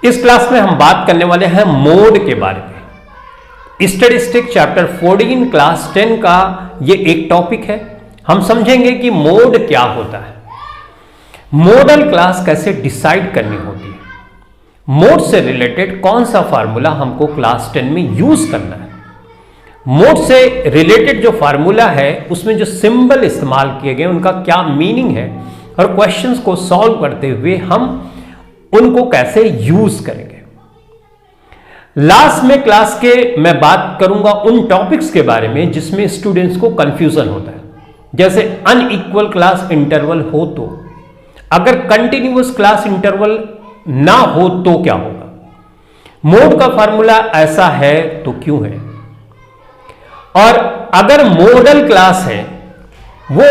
इस क्लास में हम बात करने वाले हैं मोड के बारे में। स्टैटिस्टिक्स चैप्टर 14 क्लास 10 का ये एक टॉपिक है। हम समझेंगे कि मोड क्या होता है, मॉडल क्लास कैसे डिसाइड करनी होती है, मोड से रिलेटेड कौन सा फार्मूला हमको क्लास 10 में यूज करना है, मोड से रिलेटेड जो फार्मूला है उसमें जो सिंबल इस्तेमाल किए गए उनका क्या मीनिंग है, और क्वेश्चंस को सॉल्व करते हुए हम उनको कैसे यूज करेंगे। लास्ट में क्लास के मैं बात करूंगा उन टॉपिक्स के बारे में जिसमें स्टूडेंट्स को कंफ्यूजन होता है, जैसे अनइक्वल क्लास इंटरवल हो तो, अगर कंटिन्यूअस क्लास इंटरवल ना हो तो क्या होगा, मोड का फार्मूला ऐसा है तो क्यों है, और अगर मॉडल क्लास है वो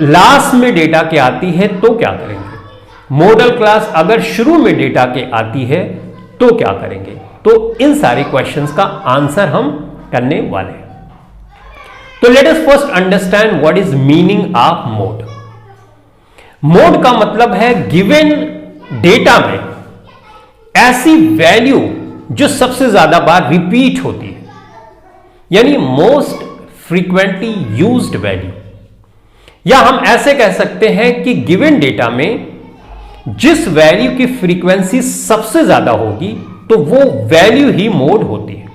लास्ट में डेटा के आती है तो क्या करेंगे, मॉडल क्लास अगर शुरू में डेटा के आती है तो क्या करेंगे। तो इन सारे क्वेश्चंस का आंसर हम करने वाले हैं। तो let us first understand what is meaning of mode. Mode का मतलब है गिवन डेटा में ऐसी वैल्यू जो सबसे ज्यादा बार रिपीट होती है, यानी मोस्ट फ्रीक्वेंटली यूज्ड वैल्यू, या हम ऐसे कह सकते हैं कि गिवन डेटा में जिस वैल्यू की फ्रीक्वेंसी सबसे ज्यादा होगी तो वो वैल्यू ही मोड होती है।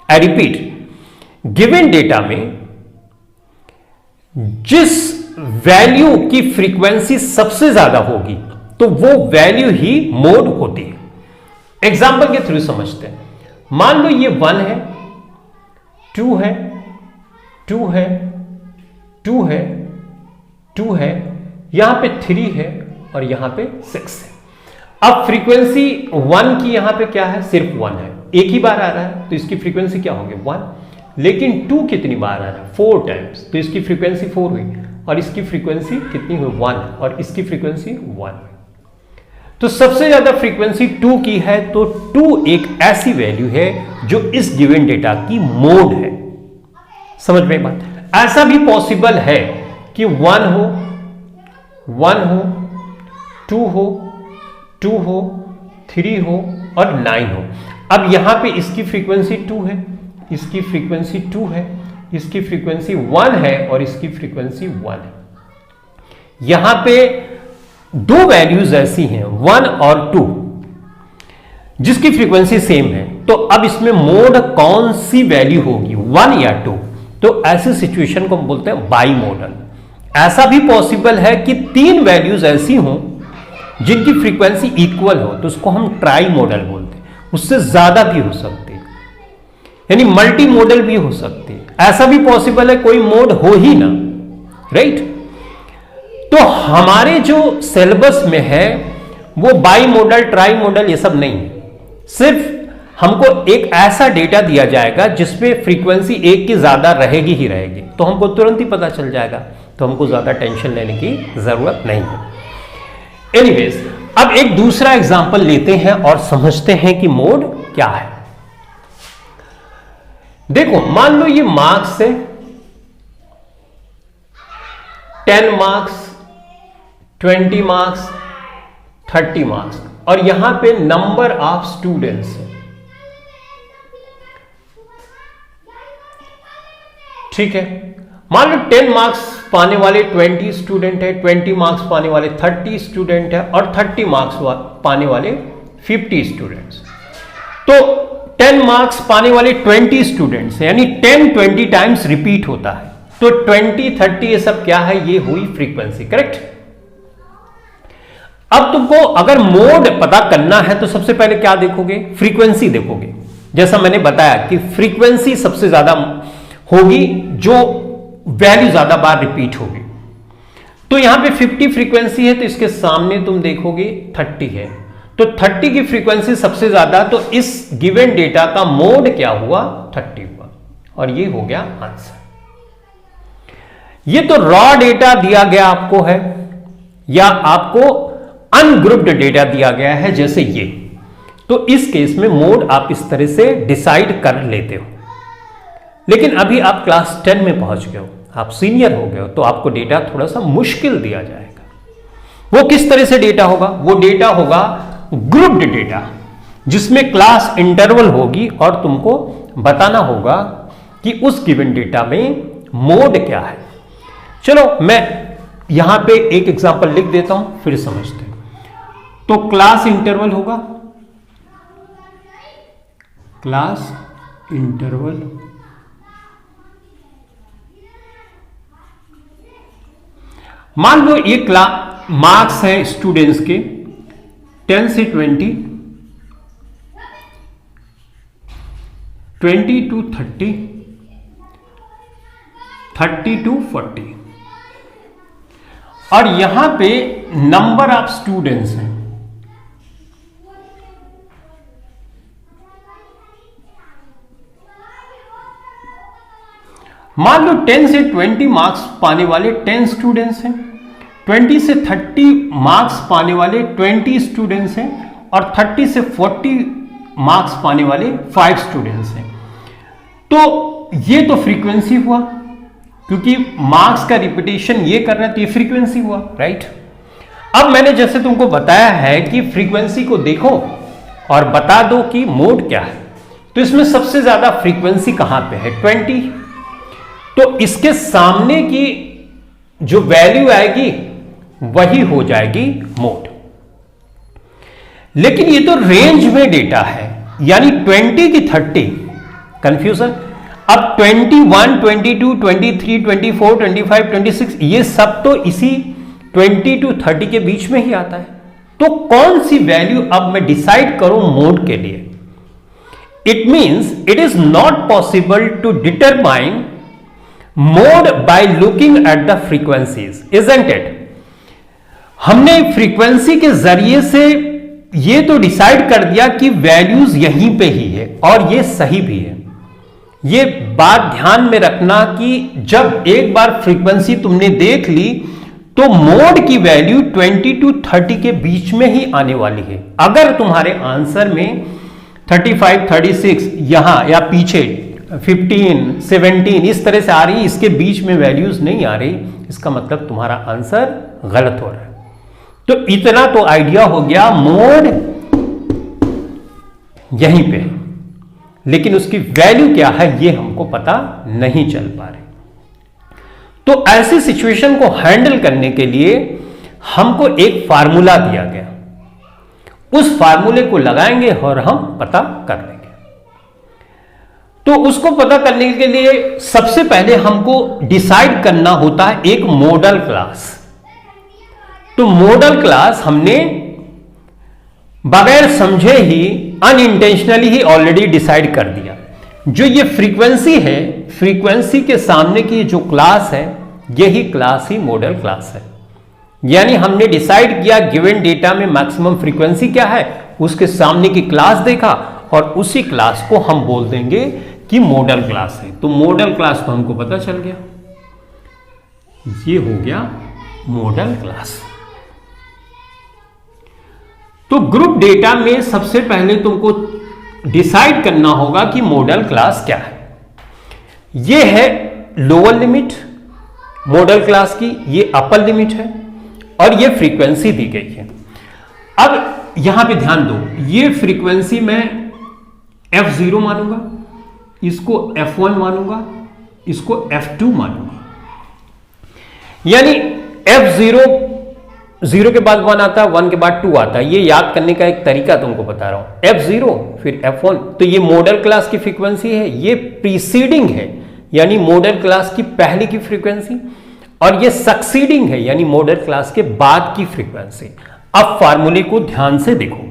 आई रिपीट, गिवन डेटा में जिस वैल्यू की फ्रीक्वेंसी सबसे ज्यादा होगी तो वो वैल्यू ही मोड होती है। एग्जाम्पल के थ्रू समझते हैं। मान लो ये 1 है, 2 है, 2 है, 2 है, 2 है, यहां पे 3 है और यहां पे 6 है। अब फ्रीक्वेंसी 1 की यहां पे क्या है, सिर्फ 1 है, एक ही बार आ रहा है तो इसकी फ्रीक्वेंसी क्या होगी 1। लेकिन 2 कितनी बार आ रहा है 4 टाइम्स, तो इसकी फ्रीक्वेंसी 4 हुई, और इसकी फ्रीक्वेंसी कितनी हुई 1, और इसकी फ्रीक्वेंसी 1। तो सबसे ज्यादा फ्रीक्वेंसी 2 की है, तो 2 एक ऐसी वैल्यू है जो इस गिवन डेटा की मोड है। समझ में बात। ऐसा भी पॉसिबल है कि 1 हो, 1 हो, 2 हो, 2 हो, 3 हो और 9 हो। अब यहां पे इसकी फ्रीक्वेंसी 2 है, इसकी फ्रीक्वेंसी 2 है, इसकी फ्रीक्वेंसी 1 है और इसकी फ्रीक्वेंसी 1 है। यहां पे दो वैल्यूज ऐसी हैं 1 और 2 जिसकी फ्रीक्वेंसी सेम है, तो अब इसमें मोड कौन सी वैल्यू होगी 1 या 2। तो ऐसी सिचुएशन को हम बोलते हैं बाई मॉडल। ऐसा भी पॉसिबल है कि 3 वैल्यूज ऐसी हों जिनकी फ्रीक्वेंसी इक्वल हो, तो उसको हम ट्राई मॉडल बोलते हैं। उससे ज्यादा भी हो सकती है, यानी मल्टी मॉडल भी हो सकती है। ऐसा भी पॉसिबल है कोई मोड हो ही ना, राइट। तो हमारे जो सिलेबस में है वो बाई मॉडल, ट्राई मॉडल ये सब नहीं है। सिर्फ हमको एक ऐसा डेटा दिया जाएगा जिसमें फ्रीक्वेंसी एक की ज्यादा रहेगी ही रहेगी, तो हमको तुरंत ही पता चल जाएगा, तो हमको ज्यादा टेंशन लेने की जरूरत नहीं है। एनीवेज, अब एक दूसरा एग्जांपल लेते हैं और समझते हैं कि मोड क्या है। देखो, मान लो ये मार्क्स है 10 मार्क्स, 20 मार्क्स, 30 मार्क्स, और यहां पे नंबर ऑफ स्टूडेंट्स है। ठीक है, मान लो 10 मार्क्स पाने वाले 20 स्टूडेंट है, 20 मार्क्स पाने वाले 30 स्टूडेंट है, और 30 मार्क्स पाने वाले 50 स्टूडेंट्स। तो 10 मार्क्स पाने वाले 20 स्टूडेंट्स है, यानी 10 20 टाइम्स रिपीट होता है, तो 20 30 ये सब क्या है, ये हुई फ्रीक्वेंसी, करेक्ट। अब तुमको अगर मोड पता करना है तो सबसे पहले क्या देखोगे, फ्रीक्वेंसी देखोगे। जैसा मैंने बताया कि फ्रीक्वेंसी सबसे ज्यादा होगी जो वैल्यू ज्यादा बार रिपीट होगी। तो यहां पे 50 फ्रीक्वेंसी है, तो इसके सामने तुम देखोगे 30 है, तो 30 की फ्रीक्वेंसी सबसे ज्यादा, तो इस गिवन डेटा का मोड क्या हुआ 30 हुआ, और ये हो गया आंसर। ये तो रॉ डेटा दिया गया आपको है, या आपको अनग्रुप्ड डेटा दिया गया है जैसे ये, तो इस केस में मोड आप इस तरह से डिसाइड कर लेते हो। लेकिन अभी आप क्लास 10 में पहुंच गए हो, आप सीनियर हो गए हो, तो आपको डेटा थोड़ा सा मुश्किल दिया जाएगा। वो किस तरह से डेटा होगा, वो डेटा होगा ग्रुप्ड डेटा। जिसमें क्लास इंटरवल होगी और तुमको बताना होगा कि उस गिवन डेटा में मोड क्या है। चलो मैं यहां पे एक एग्जांपल लिख देता हूं, फिर समझते हैं। तो क्लास इंटरवल होगा, क्लास इंटरवल मान लो ये मार्क्स है स्टूडेंट्स के 10 से 20, 20 to 30, 30 to 40 और यहां पे नंबर ऑफ स्टूडेंट्स हैं। मान लो 10 से 20 मार्क्स पाने वाले 10 स्टूडेंट्स हैं, 20 से 30 मार्क्स पाने वाले 20 स्टूडेंट्स हैं और 30 से 40 मार्क्स पाने वाले 5 स्टूडेंट्स हैं। तो ये तो फ्रीक्वेंसी हुआ, क्योंकि मार्क्स का रिपीटेशन ये कर रहा है तो ये फ्रीक्वेंसी हुआ, राइट। अब मैंने जैसे तुमको बताया है कि फ्रीक्वेंसी को देखो और बता दो कि मोड क्या है। तो इसमें सबसे ज्यादा फ्रीक्वेंसी कहां पे है? 20। तो इसके सामने की जो वैल्यू आएगी वही हो जाएगी मोड। लेकिन ये तो रेंज में डेटा है, यानी 20 की 30, कंफ्यूजन। अब 21, 22, 23, 24, 25, 26 ये सब तो इसी 20 to 30 के बीच में ही आता है। तो कौन सी वैल्यू अब मैं डिसाइड करूं मोड के लिए? It means it is not possible to determine mode by looking at the frequencies, isn't it? हमने फ्रीक्वेंसी के जरिए से ये तो डिसाइड कर दिया कि वैल्यूज यहीं पे ही है और ये सही भी है। ये बात ध्यान में रखना कि जब एक बार फ्रीक्वेंसी तुमने देख ली तो मोड की वैल्यू 20 to 30 के बीच में ही आने वाली है। अगर तुम्हारे आंसर में 35, 36 यहां या पीछे 15, 17 इस तरह से आ रही, इसके बीच में वैल्यूज नहीं आ रही, इसका मतलब तुम्हारा आंसर गलत हो रहा है। तो इतना तो आइडिया हो गया, मोड यहीं पे है, लेकिन उसकी वैल्यू क्या है ये हमको पता नहीं चल पा रही। तो ऐसी सिचुएशन को हैंडल करने के लिए हमको एक फार्मूला दिया गया, उस फार्मूले को लगाएंगे और हम पता कर लेंगे। तो उसको पता करने के लिए सबसे पहले हमको डिसाइड करना होता है एक मॉडल क्लास। तो मॉडल क्लास हमने बगैर समझे ही अनइंटेंशनली ही ऑलरेडी डिसाइड कर दिया। जो ये फ्रीक्वेंसी है, फ्रीक्वेंसी के सामने की जो क्लास है यही क्लास ही मॉडल क्लास है। यानी हमने डिसाइड किया गिवन डेटा में मैक्सिमम फ्रीक्वेंसी क्या है, उसके सामने की क्लास देखा और उसी क्लास को हम बोल देंगे कि मॉडल क्लास है। तो मॉडल क्लास तो हमको पता चल गया, ये हो गया मॉडल क्लास। तो ग्रुप डेटा में सबसे पहले तुमको डिसाइड करना होगा कि मॉडल क्लास क्या है। ये है लोअर लिमिट मॉडल क्लास की, ये अपर लिमिट है और ये फ्रीक्वेंसी दी गई है। अब यहां पे ध्यान दो, ये फ्रीक्वेंसी मैं F0 मानूंगा, इसको F1 मानूंगा, इसको F2 मानूंगा। यानी F0 0 के बाद 1 आता है, 1 के बाद 2 आता है। ये याद करने का एक तरीका तुमको बता रहा हूं। F0 फिर F1, तो ये मॉडल क्लास की फ्रीक्वेंसी है, ये प्रीसीडिंग है यानी मॉडल क्लास की पहले की फ्रीक्वेंसी, और ये सक्सीडिंग है यानी मॉडल क्लास के बाद की फ्रीक्वेंसी। अब फार्मूले को ध्यान से देखो,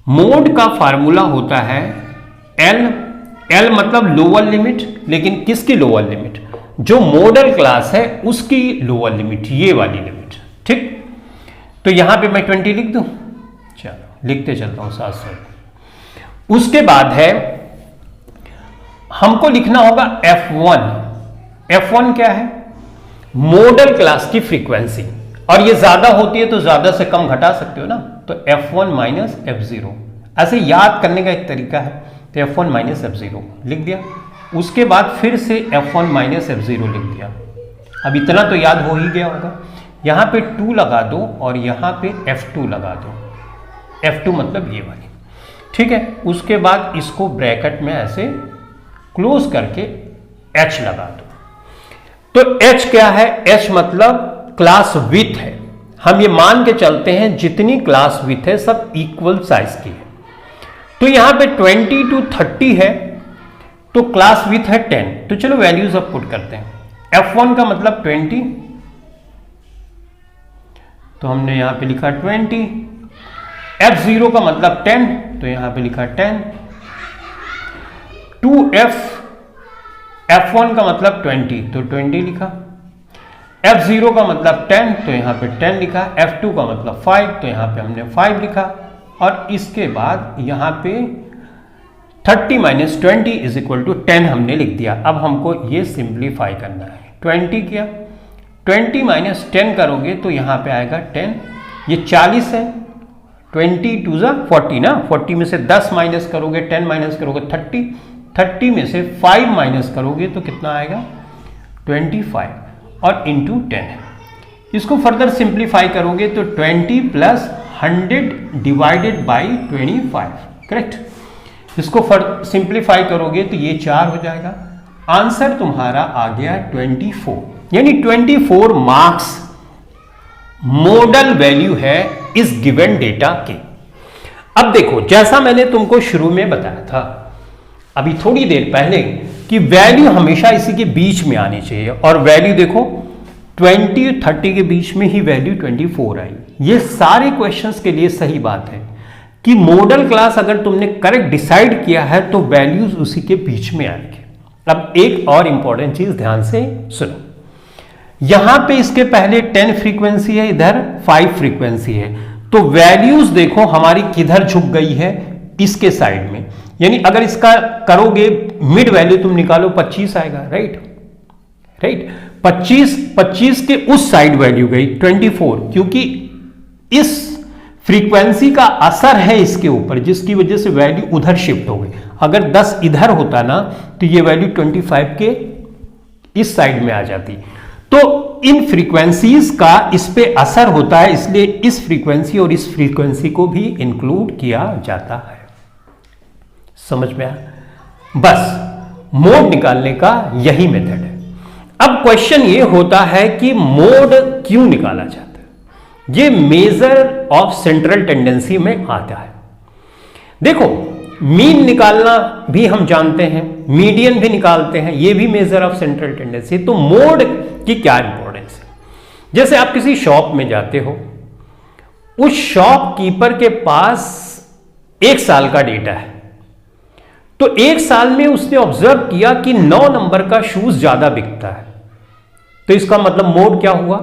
मोड का फार्मूला होता है L मतलब लोअर लिमिट, लेकिन किसकी लोअर लिमिट? जो मॉडल क्लास है उसकी लोअर लिमिट, ये वाली लिमिट, ठीक। तो यहां पे मैं 20 लिख दूं, चलो लिखते चलता हूं साथ साथ। उसके बाद है हमको लिखना होगा F1 क्या है? मॉडल क्लास की फ्रीक्वेंसी, और ये ज्यादा होती है तो ज्यादा से कम घटा सकते हो ना, तो F1 माइनस F0, ऐसे याद करने का एक तरीका है। तो F1 माइनस F0 लिख दिया, उसके बाद फिर से F1 माइनस F0 लिख दिया। अब इतना तो याद हो ही गया होगा। यहां पे 2 लगा दो और यहां पे F2 लगा दो, F2 मतलब ये वाली। ठीक है। उसके बाद इसको ब्रैकेट में ऐसे क्लोज करके h लगा दो। तो h क्या है? h मतलब क्लास विथ है। हम ये मान के चलते हैं जितनी क्लास विथ है सब इक्वल साइज की है। तो यहां पे 20 to 30 है, तो क्लास विथ है 10। तो चलो वैल्यूज अब पुट करते हैं। F1 का मतलब 20, तो हमने यहां पे लिखा 20। F0 का मतलब 10, तो यहां पे लिखा 10। 2F F1 का मतलब 20, तो 20 लिखा। F0 का मतलब 10, तो यहां पे 10 लिखा। F2 का मतलब 5, तो यहां पे हमने 5 लिखा। और इसके बाद यहां पे 30 - 20 = 10 हमने लिख दिया। अब हमको ये सिंप्लीफाई करना है। 20 किया, 20 - 10 करोगे तो यहां पे आएगा 10, ये 40 है। 20 2 = 40 ना, 40 में से 10 माइनस करोगे, 10 माइनस करोगे 30, 30 में से 5 माइनस करोगे तो कितना आएगा? 25 और इंटू 10 है। इसको फर्दर सिंप्लीफाई करोगे तो 20 + 100 डिवाइडेड बाई 25, करेक्ट। इसको सिंप्लीफाई करोगे तो ये 4 हो जाएगा। आंसर तुम्हारा आ गया 24, यानी 24 मार्क्स मॉडल वैल्यू है इस गिवन डेटा के। अब देखो, जैसा मैंने तुमको शुरू में बताया था अभी थोड़ी देर पहले कि वैल्यू हमेशा इसी के बीच में आनी चाहिए, और वैल्यू देखो 20 और 30 के बीच में ही वैल्यू 24 आई। ये सारे क्वेश्चंस के लिए सही बात है कि मॉडल क्लास अगर तुमने करेक्ट डिसाइड किया है तो वैल्यूज उसी के बीच में आएंगे। अब एक और इंपॉर्टेंट चीज ध्यान से सुनो, यहां पे इसके पहले 10 फ्रीक्वेंसी है, इधर 5 फ्रीक्वेंसी है, तो वैल्यूज देखो हमारी किधर झुक गई है? इसके साइड में। यानी अगर इसका करोगे मिड वैल्यू तुम निकालो 25 आएगा, राइट। 25 के उस साइड वैल्यू गई 24, क्योंकि इस फ्रीक्वेंसी का असर है इसके ऊपर, जिसकी वजह से वैल्यू उधर शिफ्ट हो गई। अगर 10 इधर होता ना तो ये वैल्यू 25 के इस साइड में आ जाती। तो इन फ्रीक्वेंसीज का इस पे असर होता है, इसलिए इस फ्रीक्वेंसी और इस फ्रीक्वेंसी को भी इंक्लूड किया जाता है। समझ में आया? बस मोड निकालने का यही मेथड है। अब क्वेश्चन ये होता है कि मोड क्यों निकाला जाता है? ये मेजर ऑफ सेंट्रल टेंडेंसी में आता है। देखो, मीन निकालना भी हम जानते हैं, मीडियन भी निकालते हैं, ये भी मेजर ऑफ सेंट्रल टेंडेंसी। तो मोड की क्या इंपॉर्टेंस है? जैसे आप किसी शॉप में जाते हो, उस शॉपकीपर के पास 1 साल का डेटा है, तो 1 साल में उसने ऑब्जर्व किया कि 9 नंबर का शूज ज्यादा बिकता है, तो इसका मतलब मोड क्या हुआ?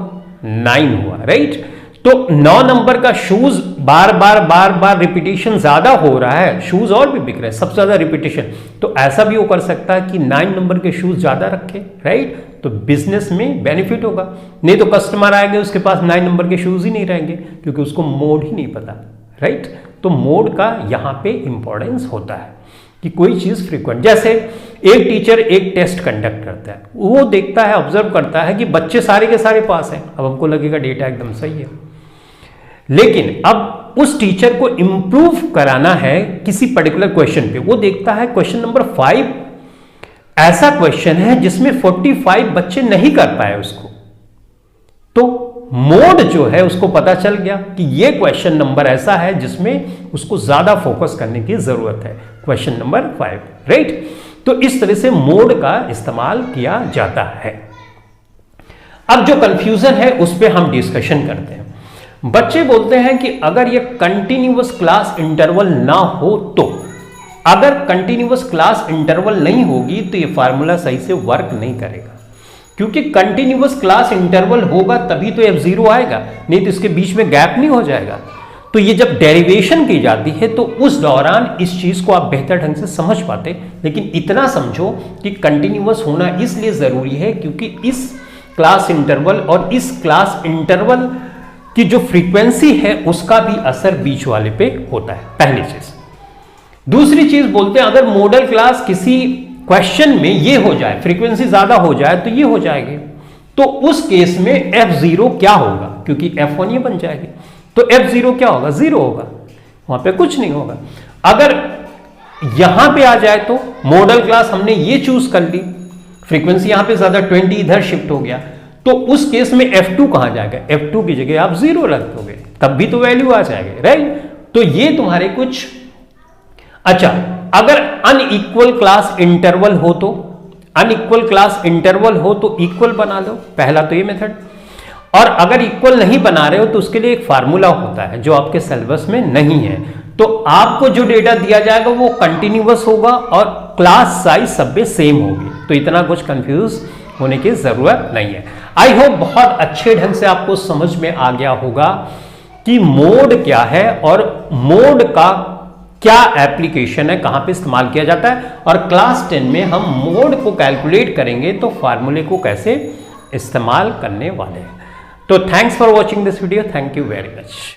9 हुआ, राइट। तो 9 नंबर का शूज बार बार रिपीटेशन ज्यादा हो रहा है, शूज और भी बिक रहे हैं, सबसे ज्यादा रिपीटेशन, तो ऐसा भी वो कर सकता है कि 9 नंबर के शूज ज्यादा रखे, राइट। तो बिजनेस में बेनिफिट होगा। नहीं तो कस्टमर आएंगे उसके पास 9 नंबर के शूज ही नहीं रहेंगे, क्योंकि उसको मोड ही नहीं पता, राइट। तो मोड का यहां पे इंपॉर्टेंस होता है कि कोई चीज फ्रीक्वेंट। जैसे एक टीचर एक टेस्ट कंडक्ट करता है, वो देखता है, ऑब्जर्व करता है कि बच्चे सारे के सारे पास हैं, अब हमको लगेगा डेटा एकदम सही है, लेकिन अब उस टीचर को इंप्रूव कराना है किसी पर्टिकुलर क्वेश्चन पे। वो देखता है क्वेश्चन नंबर 5 ऐसा क्वेश्चन है जिसमें 45 बच्चे नहीं कर पाए उसको, तो मोड जो है उसको पता चल गया कि ये क्वेश्चन नंबर ऐसा है जिसमें उसको ज्यादा फोकस करने की जरूरत है, क्वेश्चन नंबर 5, राइट। तो इस तरह से मोड का इस्तेमाल किया जाता है। अब जो कंफ्यूजन है उस पर हम डिस्कशन करते हैं। बच्चे बोलते हैं कि अगर ये कंटिन्यूअस क्लास इंटरवल ना हो तो, अगर कंटिन्यूअस क्लास इंटरवल नहीं होगी तो ये फार्मूला सही से वर्क नहीं करेगा, क्योंकि कंटिन्यूअस क्लास इंटरवल होगा तभी तो F0 आएगा, नहीं तो इसके बीच में गैप नहीं हो जाएगा। तो ये जब डेरिवेशन की जाती है तो उस दौरान इस चीज को आप बेहतर ढंग से समझ पाते, लेकिन इतना समझो कि कंटिन्यूअस होना इसलिए जरूरी है क्योंकि इस क्लास इंटरवल और इस क्लास इंटरवल की जो फ्रीक्वेंसी है उसका भी असर बीच वाले पे होता है, पहली चीज। दूसरी चीज बोलते हैं अगर मॉडल क्लास किसी क्वेश्चन में ये हो जाए, फ्रीक्वेंसी ज्यादा हो जाए तो ये हो जाएगी, तो उस केस में F0 क्या होगा? क्योंकि F1 ये बन जाएगी, तो F0 क्या होगा? 0 होगा। वहां पे कुछ नहीं होगा। अगर यहां पे आ जाए तो मॉडल क्लास हमने ये चूज कर ली, फ्रीक्वेंसी यहां पे ज्यादा 20 इधर शिफ्ट हो गया, तो उस केस में F2 कहां जाएगा? F2 की जगह आप 0 रख दोगे, तब भी तो वैल्यू आ जाएगी, राइट। तो ये तुम्हारे कुछ, अच्छा अगर अनइक्वल क्लास इंटरवल हो तो, अनइक्वल क्लास इंटरवल हो तो इक्वल बना लो, पहला तो ये मेथड। और अगर इक्वल नहीं बना रहे हो तो उसके लिए एक फार्मूला होता है जो आपके सिलेबस में नहीं है। तो आपको जो डेटा दिया जाएगा वो कंटिन्यूअस होगा और क्लास साइज सब में सेम होगी, तो इतना कुछ कंफ्यूज होने की जरूरत नहीं है। आई होप बहुत अच्छे ढंग से आपको समझ में आ गया होगा कि मोड क्या है और मोड का क्या एप्लीकेशन है, कहां पे इस्तेमाल किया जाता है, और क्लास 10 में हम मोड को कैलकुलेट करेंगे तो फार्मूले को कैसे इस्तेमाल करने वाले हैं। तो thanks for watching this video, thank you very much.